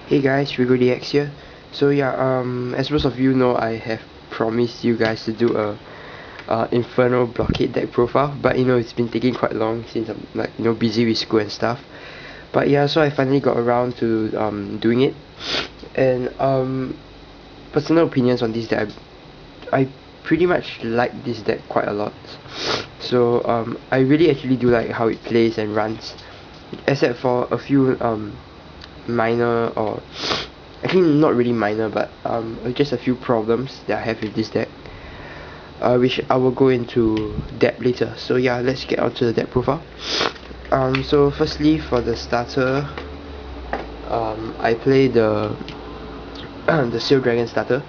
Hey guys, RigoDX here. So yeah, as most of you know, I have promised you guys to do a Inferno Blockade deck profile, but it's been taking quite long since I'm busy with school and stuff. But yeah, so I finally got around to doing it, and personal opinions on this deck, I pretty much like this deck quite a lot. So I really actually do like how it plays and runs, except for a few minor, or actually not really minor, but just a few problems that I have with this deck, which I will go into depth later. So yeah, let's get onto the deck profile. So firstly, for the starter, I play the the Seal Dragon starter.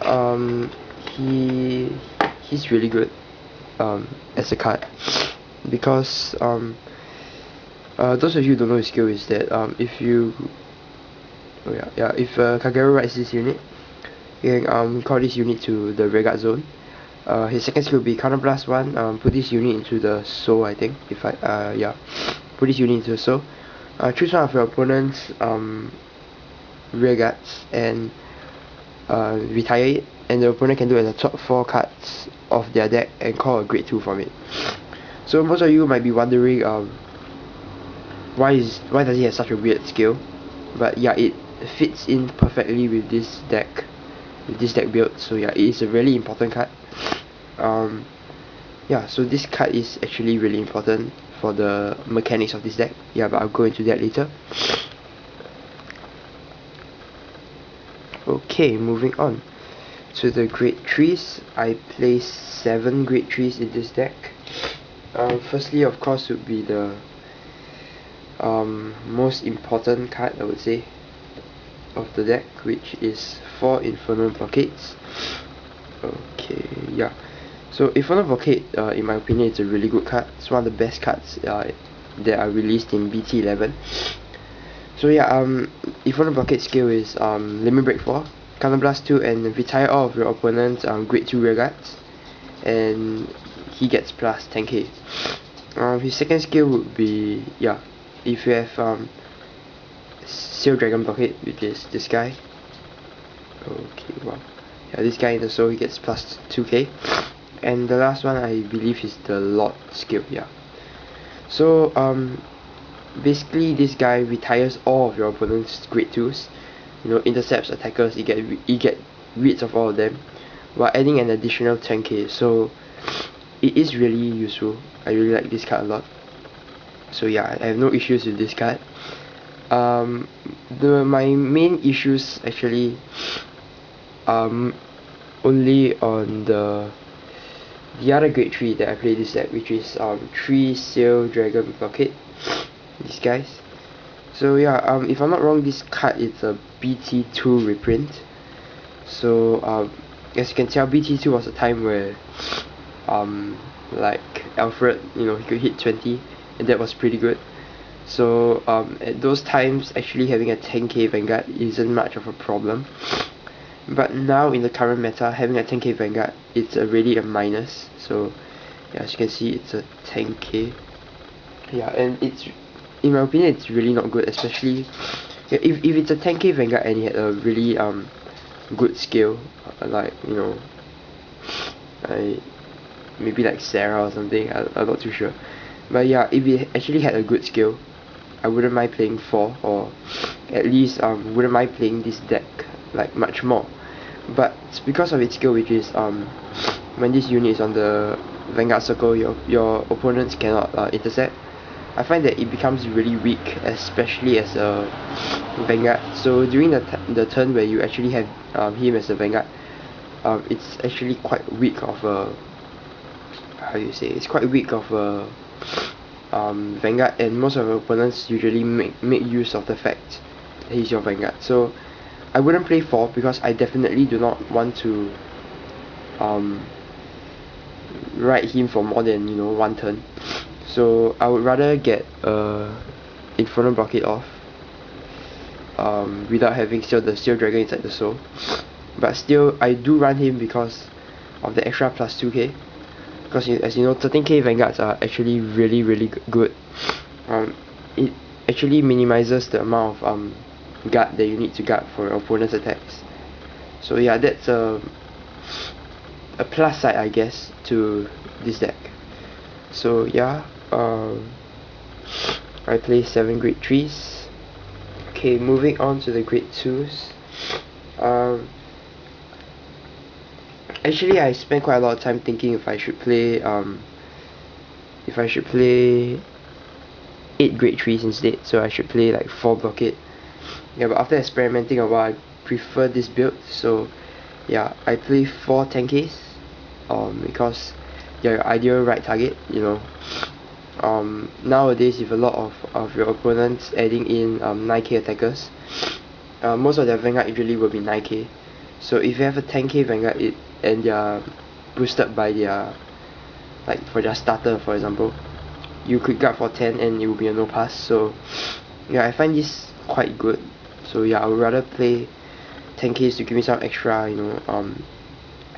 um, he's really good as a card, because those of you who don't know his skill is that if you if Kagero rides this unit, you can call this unit to the rearguard zone. His second skill will be counterblast 1, put this unit into the soul, I think, if I put this unit into the soul. Choose one of your opponent's rearguards and retire it, and the opponent can do it as the top 4 cards of their deck and call a grade 2 from it. So most of you might be wondering why does he have such a weird skill, but yeah, it fits in perfectly with this deck build. So yeah, it is a really important card. Yeah, so this card is actually really important for the mechanics of this deck. Yeah, but I'll go into that later. Okay, moving on to the grade 3s. I place 7 grade 3s in this deck. Firstly, of course, would be the most important card, I would say, of the deck, which is 4 Infernal Blockades. Okay, yeah. So Infernal Blockade, in my opinion, it's a really good card. It's one of the best cards that are released in BT11. So yeah, Infernal Blockade skill is Limit Break 4, Counterblast 2, and retire all of your opponent's grade 2 rearguards, and he gets plus 10k. His second skill would be, yeah, if you have Seal Dragon Blockade, which is this guy. Okay, wow. Yeah, this guy in the soul, he gets plus 2k. And the last one, I believe, is the Lord skill. Yeah. So basically this guy retires all of your opponent's grade 2s, intercepts attackers, you get rid of all of them, while adding an additional 10k. So it is really useful. I really like this card a lot. So yeah, I have no issues with this card. My main issues actually only on the other grade 3 that I play this deck, which is 3 Seal Dragon Blockade, these guys. So yeah, if I'm not wrong, this card is a BT2 reprint. So as you can tell, BT2 was a time where like Alfred, he could hit 20, and that was pretty good. So at those times, actually having a 10k Vanguard isn't much of a problem. But now in the current meta, having a 10k Vanguard, it's already a minus. So yeah, as you can see, it's a 10k. Yeah, and it's, in my opinion, it's really not good, especially if it's a 10k Vanguard and it had a really good skill, like maybe like Sarah or something. I'm not too sure, but yeah, if it actually had a good skill, I wouldn't mind playing 4, or at least wouldn't mind playing this deck like much more. But it's because of its skill, which is when this unit is on the Vanguard circle, your opponents cannot intercept. I find that it becomes really weak, especially as a Vanguard. So during the turn where you actually have him as a Vanguard, it's actually quite weak of a, how do you say, it's quite weak of a Vanguard, and most of your opponents usually make use of the fact that he's your Vanguard. So I wouldn't play 4 because I definitely do not want to ride him for more than one turn. So I would rather get Infernal Blockade off without having the Steel Dragon inside the soul. But still, I do run him because of the extra plus 2k. Because as you know, 13k Vanguards are actually really good. It actually minimizes the amount of guard that you need to guard for your opponent's attacks. So yeah, that's a plus side, I guess, to this deck. So yeah, I play 7 grade 3s. Okay, moving on to the grade 2s. Actually, I spent quite a lot of time thinking if I should play 8 grade 3s instead, so I should play like 4 Blockade. Yeah, but after experimenting a while, I prefer this build, so yeah, I play 4 10Ks, because they're your ideal right target, you know. Nowadays, with a lot of your opponents adding in 9K attackers, most of their Vanguard usually will be 9K. So if you have a 10K Vanguard and they're boosted by their, like for their starter for example, you could guard for 10 and it will be a no pass. So yeah, I find this quite good. So yeah, I would rather play 10Ks to give me some extra, you know,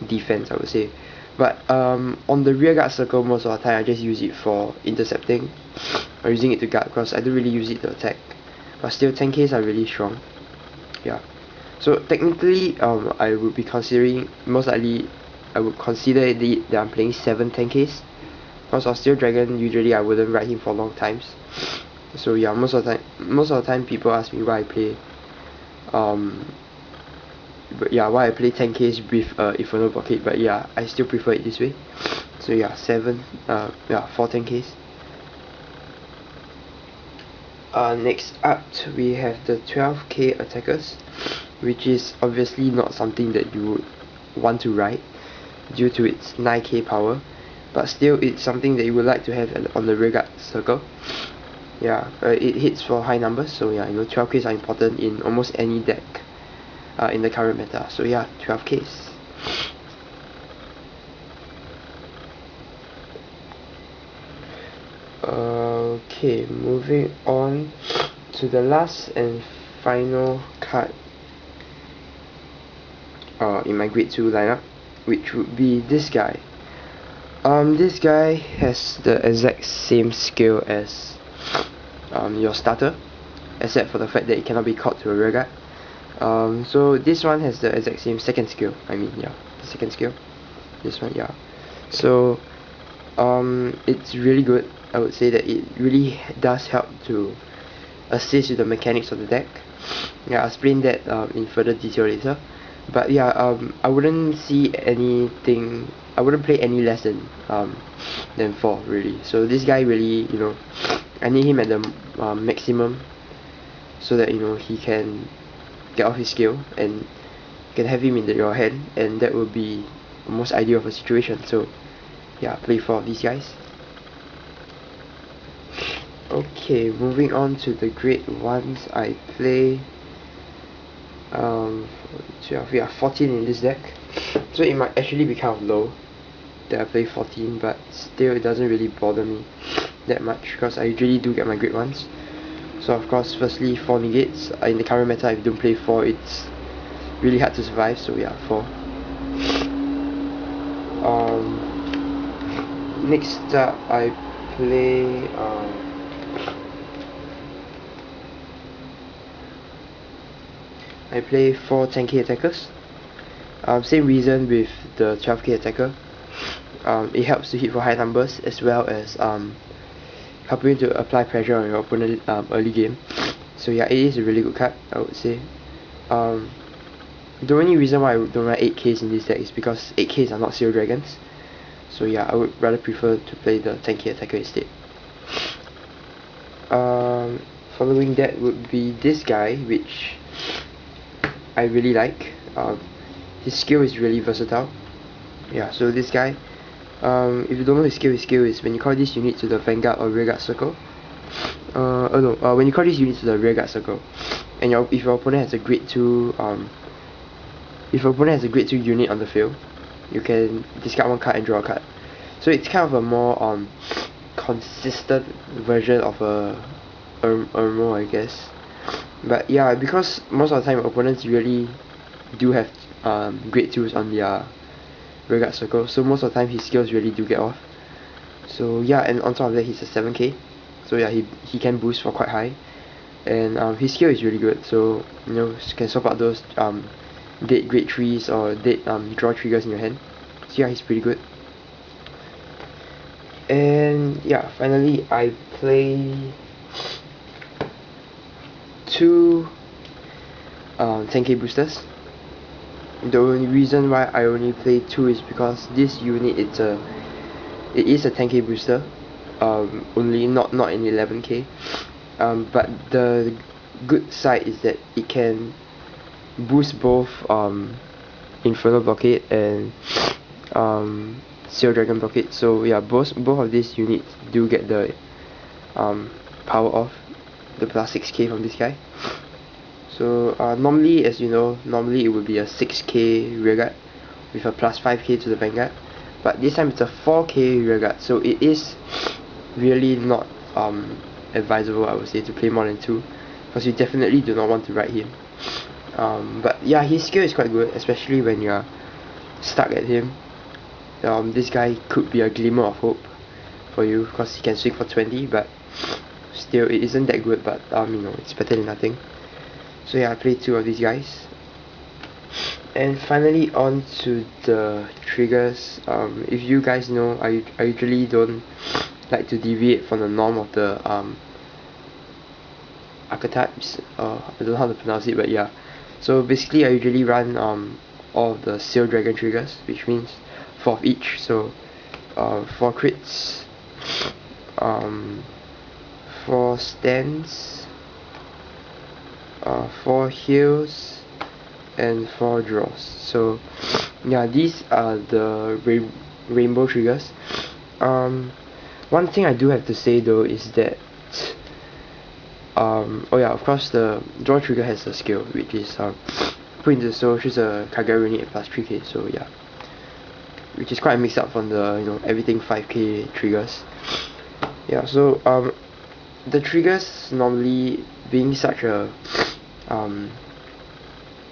defense, I would say. But on the rear guard circle, most of the time I just use it for intercepting or using it to guard, because I don't really use it to attack. But still, 10Ks are really strong. Yeah. So technically, I would be considering, most likely, I would consider that I'm playing 7 10Ks. Because of Steel Dragon, usually I wouldn't ride him for long times. So yeah, most of the time people ask me why I play why I play 10Ks with Inferno Blockade, but yeah, I still prefer it this way. So yeah, 4 10Ks. Next up, we have the 12K attackers, which is obviously not something that you would want to ride due to its 9K power, but still it's something that you would like to have on the rearguard circle. Yeah, it hits for high numbers, so yeah, you know, 12Ks are important in almost any deck in the current meta. So yeah, 12Ks. Okay, moving on to the last and final card in my grade 2 lineup, which would be this guy. This guy has the exact same skill as your starter, except for the fact that it cannot be caught to a rearguard. So this one has the exact same second skill. I mean, yeah, the second skill. This one, yeah. So it's really good. I would say that it really does help to assist with the mechanics of the deck. Yeah, I'll explain that in further detail later. But yeah, I wouldn't see anything. I wouldn't play any less than 4 really. So this guy really, you know, I need him at the maximum, so that, you know, he can get off his skill and can have him in your hand, and that would be the most ideal of a situation. So yeah, play 4 of these guys. Okay, moving on to the grade 1s, I play 14 in this deck. So it might actually be kind of low that I play 14, but still it doesn't really bother me that much, because I usually do get my grade 1s. So of course, firstly, 4 negates. In the current meta, if you don't play 4, it's really hard to survive, so yeah, 4. Next up, I play I play 4 10K attackers. Same reason with the 12K attacker. It helps to hit for high numbers, as well as helping to apply pressure on your opponent early game. So yeah, it is a really good card, I would say. The only reason why I don't run 8Ks in this deck is because 8Ks are not Steel Dragons. So yeah, I would rather prefer to play the 10K attacker instead. Following that would be this guy, which I really like. His skill is really versatile. Yeah, so this guy, if you don't know his skill is when you call this unit to the Vanguard or rearguard circle. When you call this unit to the rearguard circle, and if your opponent has a grade 2 unit on the field, you can discard 1 card and draw a card. So it's kind of a more consistent version of a Ermo, I guess. But yeah, because most of the time opponents really do have grade 2s on their rearguard circle, so most of the time his skills really do get off. So yeah, and on top of that, he's a 7K, so yeah, he can boost for quite high. and his skill is really good, so you know, can swap out those dead grade trees or dead draw triggers in your hand. So yeah, he's pretty good. And yeah, finally I play two 10k boosters. The only reason why I only play 2 is because this unit it is a 10k booster, only not in 11k, but the good side is that it can boost both Inferno Blockade and Seal Dragon Blockade. So yeah, both of these units do get the power off, the plus 6k from this guy. So normally, as you know, normally it would be a 6k rearguard with a plus 5k to the vanguard, but this time it's a 4k rearguard, so it is really not advisable, I would say, to play more than 2, because you definitely do not want to ride him. But yeah, his skill is quite good, especially when you are stuck at him. This guy could be a glimmer of hope for you, because he can swing for 20, but still it isn't that good, but you know, it's better than nothing. So yeah, I played 2 of these guys. And finally on to the triggers. If you guys know, I usually don't like to deviate from the norm of the archetypes. I don't know how to pronounce it, but yeah. So basically I usually run all of the Seal Dragon triggers, which means 4 of each. So 4 crits, 4 stands, 4 heals, and 4 draws. So yeah, these are the rainbow triggers. One thing I do have to say though is that oh yeah, of course the draw trigger has a skill, which is put into the soul, choose a Kagero unit at plus 3k. So yeah, which is quite a mix up from the, you know, everything 5k triggers. Yeah, so the triggers, normally being such a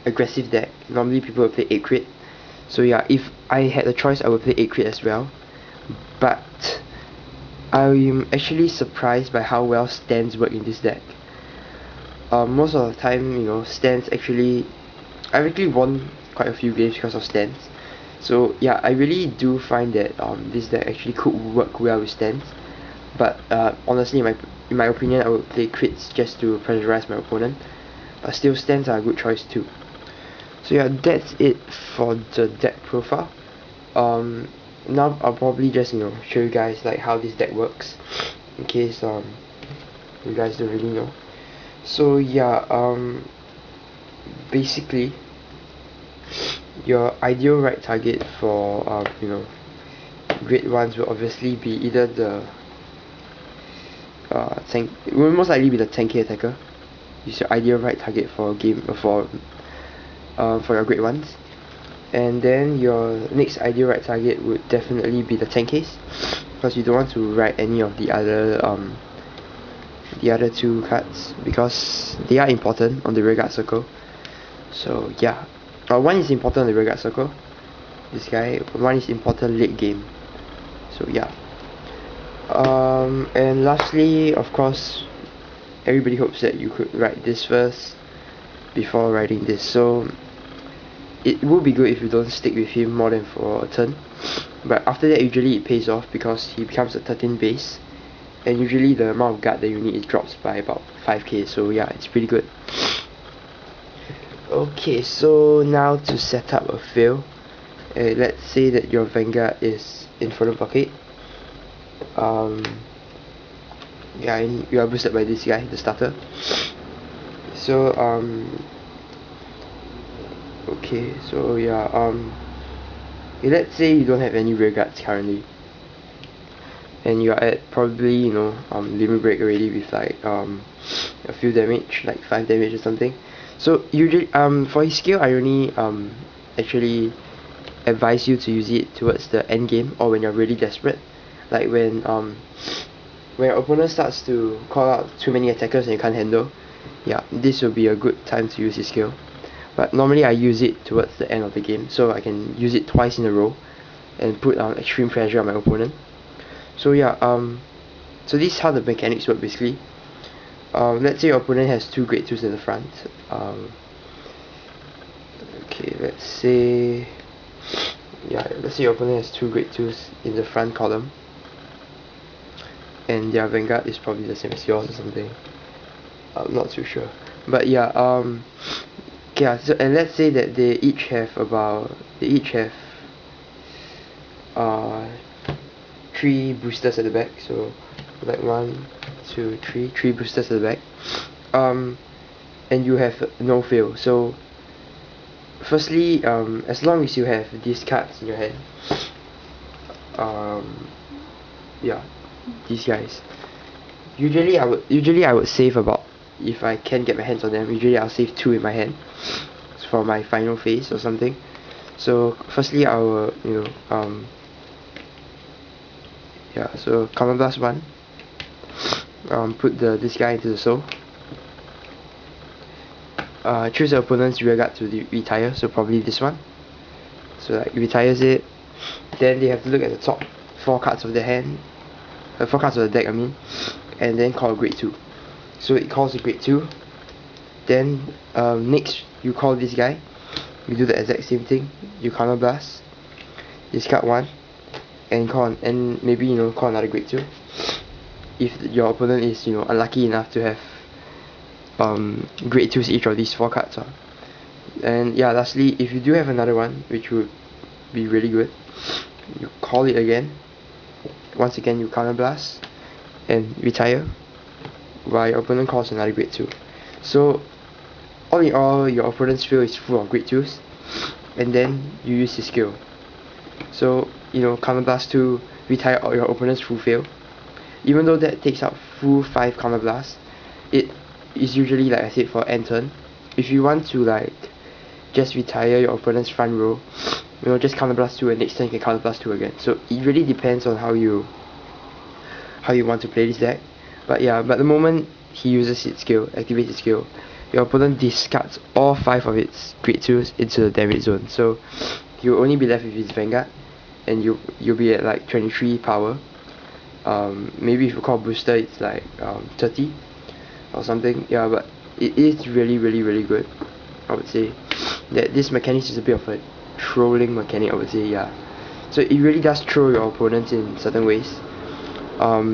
aggressive deck, normally people will play 8 crit. So yeah, if I had a choice, I would play 8 crit as well. But I'm actually surprised by how well stands work in this deck. Most of the time, you know, stands actually, I've actually won quite a few games because of stands. So yeah, I really do find that this deck actually could work well with stands. But honestly, in my opinion, I would play crits just to pressurize my opponent. But still, stands are a good choice too. So yeah, that's it for the deck profile. Now I'll probably just, you know, show you guys like how this deck works, in case you guys don't really know. So yeah, basically your ideal right target for you know, grade 1s will obviously be either the tank. It will most likely be the 10k attacker. Is your ideal right target for game for your grade 1s. And then your next ideal right target would definitely be the 10ks, because you don't want to ride any of the other 2 cards, because they are important on the rearguard circle. So yeah, one is important on the rearguard circle, this guy. One is important late game. So yeah, and lastly, of course, everybody hopes that you could ride this first before riding this. So it would be good if you don't stick with him more than for a turn, but after that usually it pays off, because he becomes a 13 base, and usually the amount of guard that you need is drops by about 5k. So yeah, it's pretty good. Okay, so now to set up a fail. Let's say that your vanguard is Inferno Blockade. Yeah, and you are boosted by this guy, the starter. So okay, so yeah, let's say you don't have any rearguards currently, and you are at probably, you know, limit break already with like a few damage, like 5 damage or something. So usually for his skill, I only actually advise you to use it towards the end game, or when you're really desperate, like when your opponent starts to call out too many attackers and you can't handle. Yeah, this will be a good time to use his skill. But normally I use it towards the end of the game, so I can use it twice in a row and put extreme pressure on my opponent. So yeah, so this is how the mechanics work basically. let's say your opponent has 2 grade 2s in the front. Okay, let's say your opponent has 2 grade 2s in the front column, and their vanguard is probably the same as yours or something. I'm not too sure, but yeah, yeah. So, and let's say that they each have 3 boosters at the back. So like 1, 2, 3 boosters at the back, and you have no fail. So firstly, as long as you have these cards in your hand, yeah, these guys. Usually I would save about, if I can get my hands on them, usually I'll save 2 in my hand for my final phase or something. So firstly I will, yeah, so Common Blast 1, put this guy into the soul. Choose the opponent's rearguard to retire, so probably this one. So like retires it, then they have to look at the top 4 cards of the hand, 4 cards of the deck I mean, and then call a grade 2. So it calls a grade 2. Then next you call this guy, you do the exact same thing, you counter blast, discard 1, and and maybe call another grade 2 if your opponent is unlucky enough to have grade 2s each of these 4 cards. And yeah, lastly, if you do have another one, which would be really good, you call it again. Once again you counter blast and retire, while your opponent calls another grade 2. So all in all, your opponent's field is full of grade 2s, and then you use his skill. So counter blast to retire your opponent's full field. Even though that takes up full 5 counter blast, it is usually, like I said, for end turn. If you want to like just retire your opponent's front row, just counter blast 2, and next turn you can counter blast 2 again. So it really depends on how you want to play this deck. But yeah, but the moment he uses its skill, activates its skill, your opponent discards all 5 of its grade 2s into the damage zone. So you'll only be left with his vanguard, and you'll be at like 23 power. Maybe if you call booster, it's like 30 or something. Yeah, but it is really good. I would say that this mechanic is a bit of a trolling mechanic, I would say. Yeah, so it really does troll your opponents in certain ways,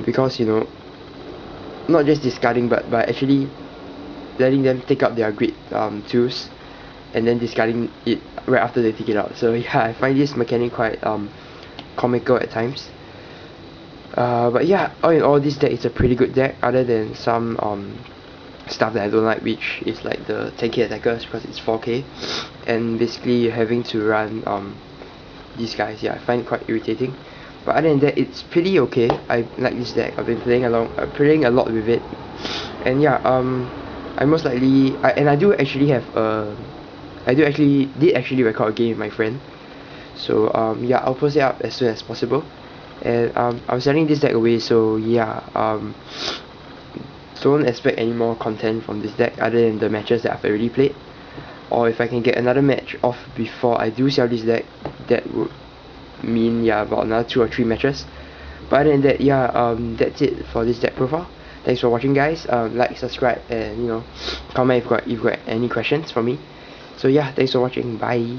because not just discarding, but by actually letting them take out their grade 2s and then discarding it right after they take it out. So yeah, I find this mechanic quite comical at times. But yeah, all in all, this deck is a pretty good deck, other than some stuff that I don't like, which is like the 10k attackers, because it's 4k, and basically having to run these guys. Yeah, I find it quite irritating. But other than that, it's pretty okay. I like this deck. I've been playing a lot with it, and yeah, I most likely I do actually have did actually record a game with my friend. So yeah, I'll post it up as soon as possible. And I'm selling this deck away, so yeah, don't expect any more content from this deck other than the matches that I've already played. Or if I can get another match off before I do sell this deck, that would mean, yeah, about another 2 or 3 matches. But other than that, yeah, that's it for this deck profile. Thanks for watching, guys. Like, subscribe, and comment if you've got any questions for me. So yeah, thanks for watching. Bye.